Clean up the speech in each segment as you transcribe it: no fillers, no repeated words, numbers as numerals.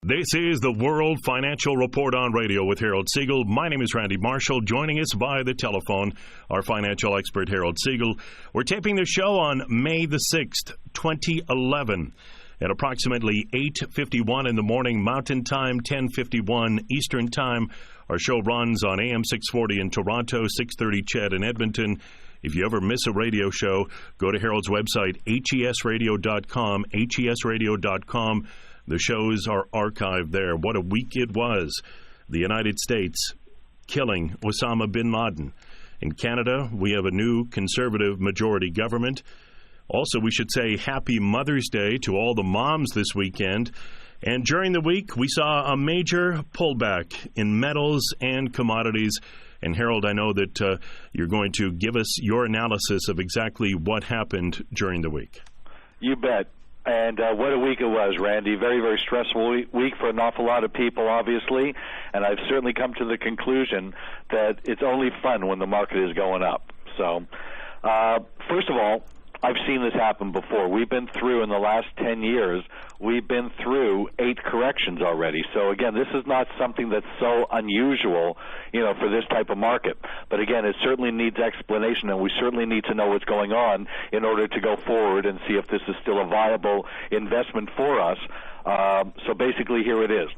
This is the World Financial Report on radio with Harold Siegel. My name is Randy Marshall. Joining us via the telephone, our financial expert, Harold Siegel. We're taping the show on May the 6th, 2011, at approximately 8:51 in the morning Mountain Time, 10:51 Eastern Time. Our show runs on AM 640 in Toronto, 630 CHED in Edmonton. If you ever miss a radio show, go to Harold's website, HESradio.com, HESradio.com. The shows are archived there. What a week it was. The United States killing Osama bin Laden. In Canada, we have a new conservative majority government. Also, we should say Happy Mother's Day to all the moms this weekend. And during the week, we saw a major pullback in metals and commodities. And Harold, I know that you're going to give us your analysis of exactly what happened during the week. You bet. And what a week it was, Randy. Very, very stressful week for an awful lot of people, obviously. And I've certainly come to the conclusion that it's only fun when the market is going up. So, first of all, I've seen this happen before. We've been through, in the last 10 years, we've been through 8 corrections already. So, again, this is not something that's so unusual, for this type of market. But, again, it certainly needs explanation, and we certainly need to know what's going on in order to go forward and see if this is still a viable investment for us. So basically, here it is.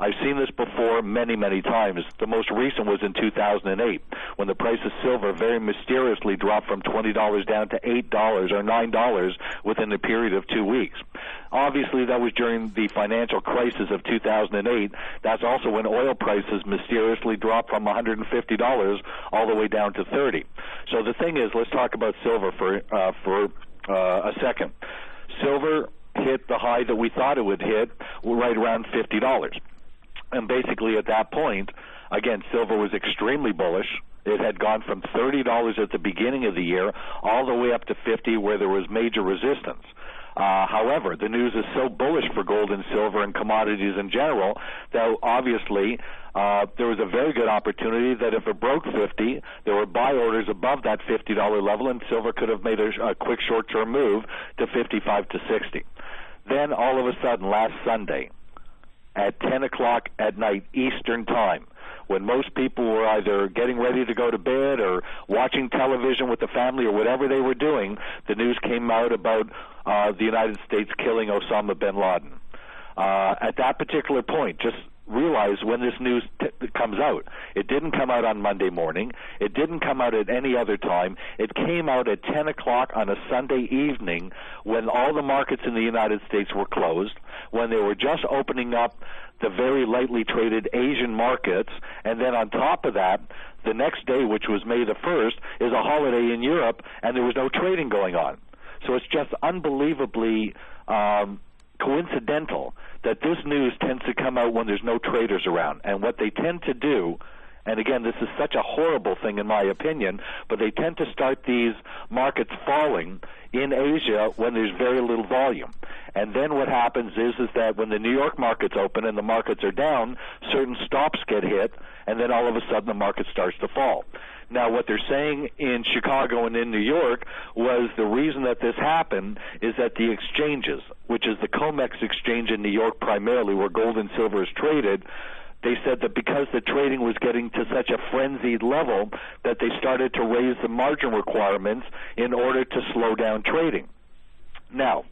I've seen this before many, many times. The most recent was in 2008, when the price of silver very mysteriously dropped from $20 down to $8 or $9 within a period of 2 weeks. Obviously, that was during the financial crisis of 2008. That's also when oil prices mysteriously dropped from $150 all the way down to $30. So the thing is, let's talk about silver for a second. Silver hit the high that we thought it would hit right around $50. And basically at that point, again, silver was extremely bullish. It had gone from $30 at the beginning of the year all the way up to $50 where there was major resistance. However, the news is so bullish for gold and silver and commodities in general that obviously there was a very good opportunity that if it broke 50, there were buy orders above that $50 level, and silver could have made a quick short-term move to 55 to 60. Then all of a sudden, last Sunday, at 10 o'clock at night Eastern Time, when most people were either getting ready to go to bed or watching television with the family or whatever they were doing, the news came out about the United States killing Osama bin Laden. At that particular point, just realize when this news comes out, it didn't come out on Monday morning. It didn't come out at any other time. It came out at 10 o'clock on a Sunday evening when all the markets in the United States were closed, when they were just opening up the very lightly traded Asian markets, and then on top of that, the next day, which was May the 1st, is a holiday in Europe, and there was no trading going on. So it's just unbelievably coincidental that this news tends to come out when there's no traders around. And what they tend to do, and again, this is such a horrible thing in my opinion, but they tend to start these markets falling in Asia when there's very little volume. And then what happens is that when the New York markets open and the markets are down, certain stops get hit, and then all of a sudden the market starts to fall. Now, what they're saying in Chicago and in New York was the reason that this happened is that the exchanges, which is the COMEX exchange in New York primarily, where gold and silver is traded, they said that because the trading was getting to such a frenzied level that they started to raise the margin requirements in order to slow down trading. Now,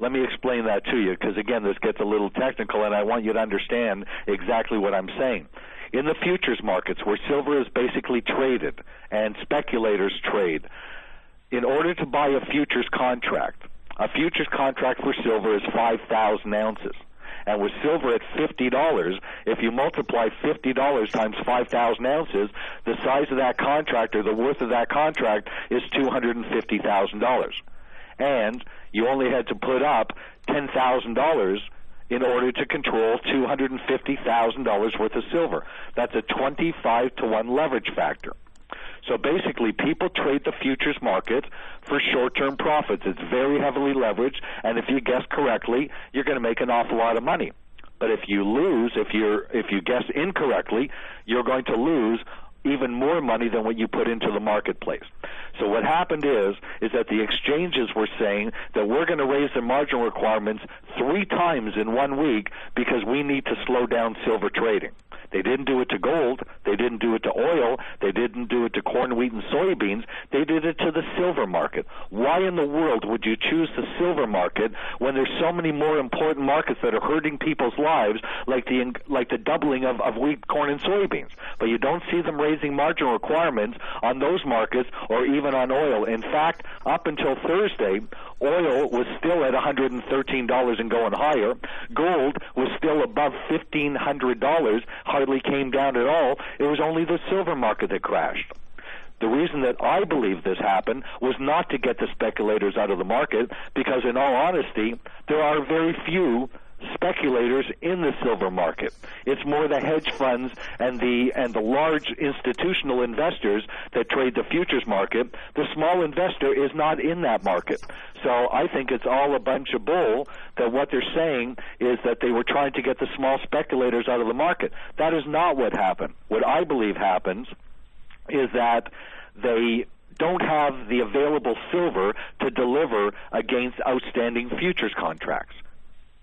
let me explain that to you because, again, this gets a little technical, and I want you to understand exactly what I'm saying. In the futures markets, where silver is basically traded and speculators trade, in order to buy a futures contract for silver is 5,000 ounces. And with silver at $50, if you multiply $50 times 5,000 ounces, the size of that contract or the worth of that contract is $250,000. And you only had to put up $10,000 in order to control $250,000 worth of silver. That's a 25 to 1 leverage factor. So basically, people trade the futures market for short-term profits. It's very heavily leveraged, and if you guess correctly, you're going to make an awful lot of money. But if you lose, if you guess incorrectly, you're going to lose even more money than what you put into the marketplace. So what happened is that the exchanges were saying that we're going to raise the margin requirements 3 times in 1 week because we need to slow down silver trading. They didn't do it to gold. They didn't do it to oil. They didn't do it to corn, wheat, and soybeans. They did it to the silver market. Why in the world would you choose the silver market when there's so many more important markets that are hurting people's lives, like the doubling of wheat, corn, and soybeans? But you don't see them raising margin requirements on those markets or even on oil. In fact, up until Thursday, oil was still at $113 and going higher. Gold was still above $1,500, hardly came down at all. It was only the silver market that crashed. The reason that I believe this happened was not to get the speculators out of the market, because in all honesty, there are very few speculators in the silver market. It's more the hedge funds and the large institutional investors that trade the futures market. The small investor is not in that market. So I think it's all a bunch of bull, that what they're saying is that they were trying to get the small speculators out of the market. That is not what happened. What I believe happens is that they don't have the available silver to deliver against outstanding futures contracts.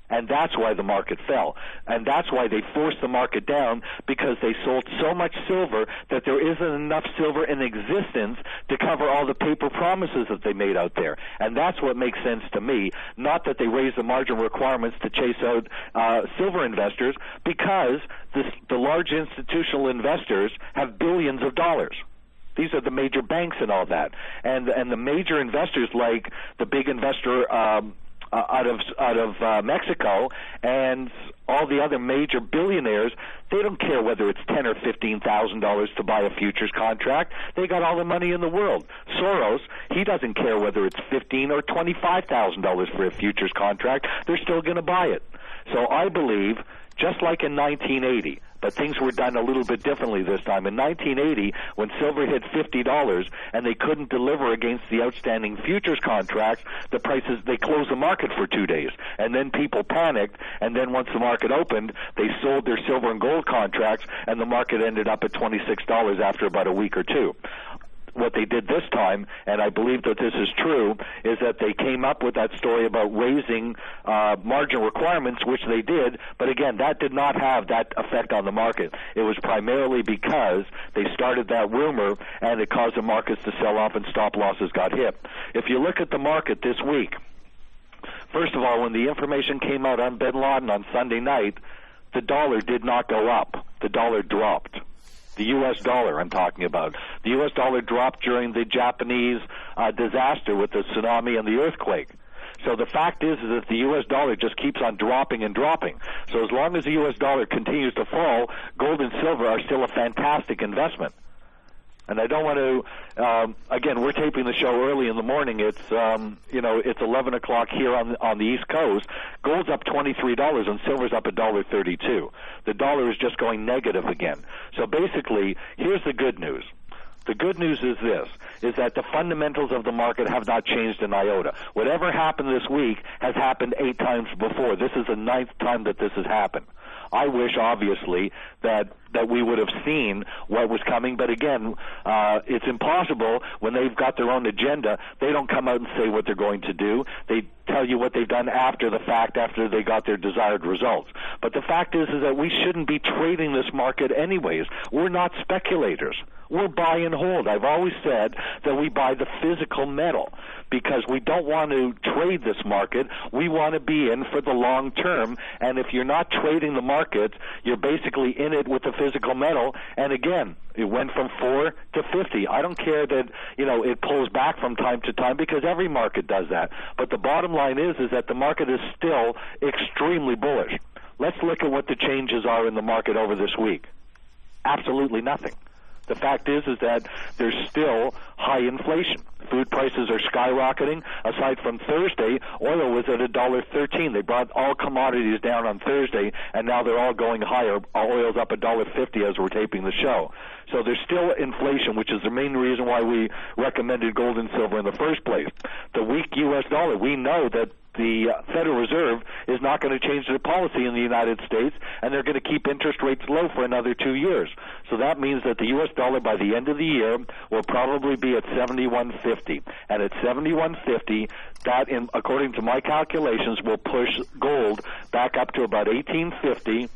And that's why the market fell. And that's why they forced the market down, because they sold so much silver that there isn't enough silver in existence to cover all the paper promises that they made out there. And that's what makes sense to me, not that they raised the margin requirements to chase out silver investors, because the large institutional investors have billions of dollars. These are the major banks and all that. And the major investors, like the big investor out of Mexico and all the other major billionaires, they don't care whether it's $10,000 or $15,000 to buy a futures contract. They got all the money in the world. Soros, he doesn't care whether it's $15,000 or $25,000 for a futures contract. They're still going to buy it. So I believe, just like in 1980, but things were done a little bit differently this time. In 1980, when silver hit $50 and they couldn't deliver against the outstanding futures contracts, the prices, they closed the market for 2 days. And then people panicked, and then once the market opened, they sold their silver and gold contracts, and the market ended up at $26 after about a week or two. What they did this time, and I believe that this is true, is that they came up with that story about raising margin requirements, which they did, but again, that did not have that effect on the market. It was primarily because they started that rumor, and it caused the markets to sell off and stop losses got hit. If you look at the market this week, first of all, when the information came out on Bin Laden on Sunday night, the dollar did not go up. The dollar dropped. The U.S. dollar I'm talking about. The U.S. dollar dropped during the Japanese disaster with the tsunami and the earthquake. So the fact is that the U.S. dollar just keeps on dropping and dropping. So as long as the U.S. dollar continues to fall, gold and silver are still a fantastic investment. And I don't want to, again, we're taping the show early in the morning. It's, it's 11 o'clock here on the East Coast. Gold's up $23 and silver's up $1.32. The dollar is just going negative again. So basically, here's the good news. The good news is this, is that the fundamentals of the market have not changed an iota. Whatever happened this week has happened 8 times before. This is the 9th time that this has happened. I wish, obviously, that we would have seen what was coming. But again, it's impossible when they've got their own agenda. They don't come out and say what they're going to do. They tell you what they've done after the fact, after they got their desired results. But the fact is that we shouldn't be trading this market anyways. We're not speculators. We're buy and hold. I've always said that we buy the physical metal because we don't want to trade this market. We want to be in for the long term. And if you're not trading the market, you're basically in it with the physical metal. And again, it went from 4 to 50. I don't care that, it pulls back from time to time because every market does that. But the bottom line is that the market is still extremely bullish. Let's look at what the changes are in the market over this week. Absolutely nothing. The fact is that there's still high inflation. Food prices are skyrocketing. Aside from Thursday, oil was at $1.13. They brought all commodities down on Thursday, and now they're all going higher. Oil's up $1.50 as we're taping the show. So there's still inflation, which is the main reason why we recommended gold and silver in the first place. The weak U.S. dollar, we know that the Federal Reserve is not going to change their policy in the United States, and they're going to keep interest rates low for another 2 years. So that means that the U.S. dollar by the end of the year will probably be at 71.50. And at 71.50, that, according to my calculations, will push gold back up to about 18.50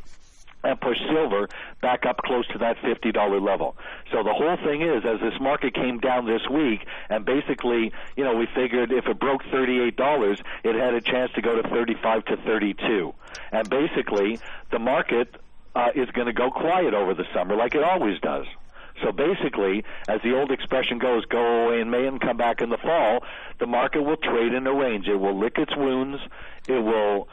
and push silver back up close to that $50 level. So the whole thing is, as this market came down this week, and basically, we figured if it broke $38, it had a chance to go to 35 to 32. And basically, the market is going to go quiet over the summer like it always does. So basically, as the old expression goes, go away in May and come back in the fall, the market will trade in a range. It will lick its wounds. It will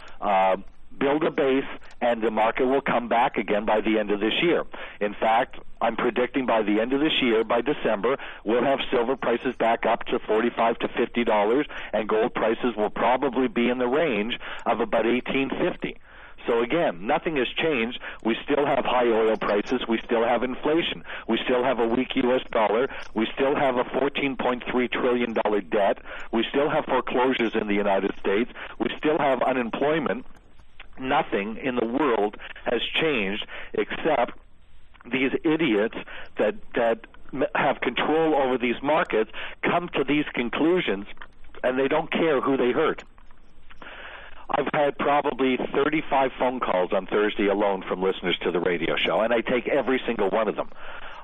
build a base, and the market will come back again by the end of this year. In fact, I'm predicting by the end of this year, by December, we'll have silver prices back up to $45 to $50, and gold prices will probably be in the range of about $18.50. So again, nothing has changed. We still have high oil prices. We still have inflation. We still have a weak U.S. dollar. We still have a $14.3 trillion debt. We still have foreclosures in the United States. We still have unemployment. Nothing in the world has changed except these idiots that have control over these markets come to these conclusions, and they don't care who they hurt. I've had probably 35 phone calls on Thursday alone from listeners to the radio show, and I take every single one of them.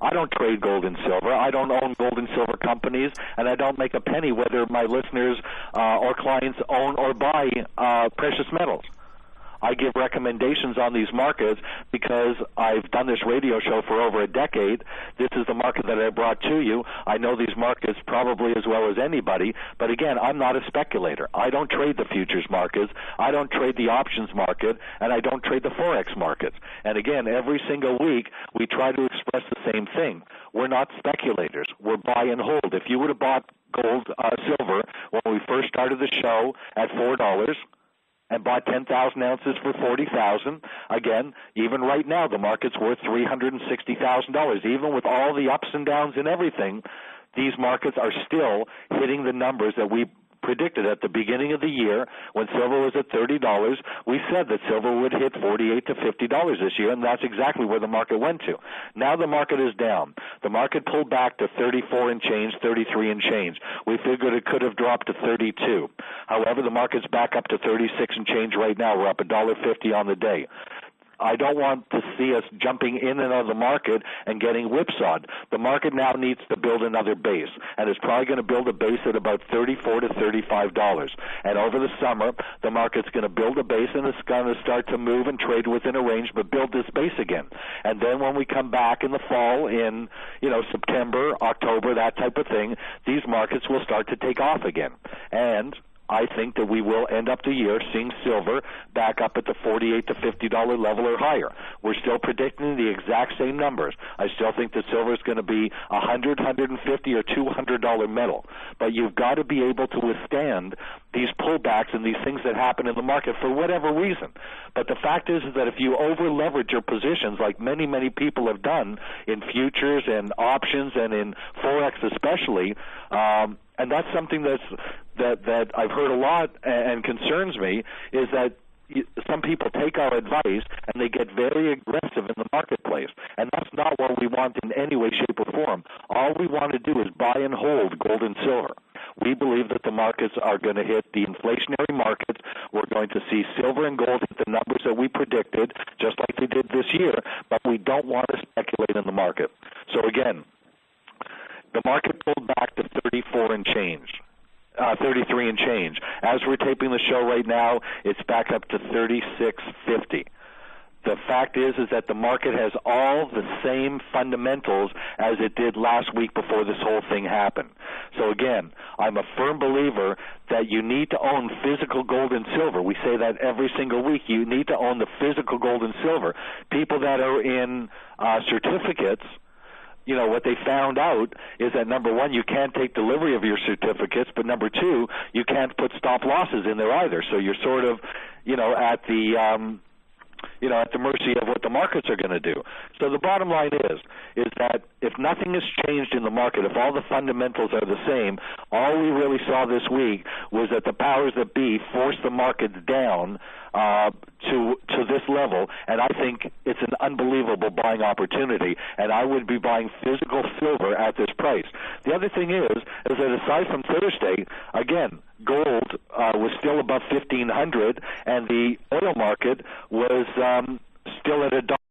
I don't trade gold and silver. I don't own gold and silver companies, and I don't make a penny whether my listeners or clients own or buy precious metals. I give recommendations on these markets because I've done this radio show for over a decade. This is the market that I brought to you. I know these markets probably as well as anybody, but again, I'm not a speculator. I don't trade the futures markets. I don't trade the options market, and I don't trade the Forex markets. And again, every single week, we try to express the same thing. We're not speculators. We're buy and hold. If you would have bought gold, silver, when we first started the show at $4, and bought 10,000 ounces for $40,000. Again, even right now, the market's worth $360,000. Even with all the ups and downs and everything, these markets are still hitting the numbers that we predicted at the beginning of the year when silver was at $30. We said that silver would hit $48 to $50 this year, and that's exactly where the market went to. Now the market is down. The market pulled back to 34 and change, 33 and change. We figured it could have dropped to 32. However, the market's back up to 36 and change right now. We're up $1.50 on the day. I don't want to see us jumping in and out of the market and getting whipsawed. The market now needs to build another base, and it's probably going to build a base at about $34 to $35. And over the summer, the market's going to build a base, and it's going to start to move and trade within a range, but build this base again. And then when we come back in the fall, in September, October, that type of thing, these markets will start to take off again. And I think that we will end up the year seeing silver back up at the $48 to $50 level or higher. We're still predicting the exact same numbers. I still think that silver is going to be $100, $150, or $200 metal. But you've got to be able to withstand these pullbacks and these things that happen in the market for whatever reason. But the fact is that if you over-leverage your positions, like many, many people have done in futures and options and in Forex especially, and that's something that I've heard a lot and concerns me, is that some people take our advice and they get very aggressive in the marketplace. And that's not what we want in any way, shape, or form. All we want to do is buy and hold gold and silver. We believe that the markets are going to hit the inflationary markets. We're going to see silver and gold hit the numbers that we predicted, just like they did this year, but we don't want to speculate in the market. So again, the market pulled back to 34 and change. 33 and change. As we're taping the show right now, it's back up to 36.50. The fact is that the market has all the same fundamentals as it did last week before this whole thing happened. So again, I'm a firm believer that you need to own physical gold and silver. We say that every single week. You need to own the physical gold and silver. People that are in certificates, what they found out is that, number one, you can't take delivery of your certificates, but number two, you can't put stop losses in there either. So you're sort of, at the at the mercy of what the markets are going to do. So the bottom line is that if nothing has changed in the market, if all the fundamentals are the same, all we really saw this week was that the powers that be forced the markets down to this level, and I think it's an unbelievable buying opportunity, and I would be buying physical silver at this price. The other thing is that aside from Thursday, again, gold was still above 1,500, and the oil market was still at $1.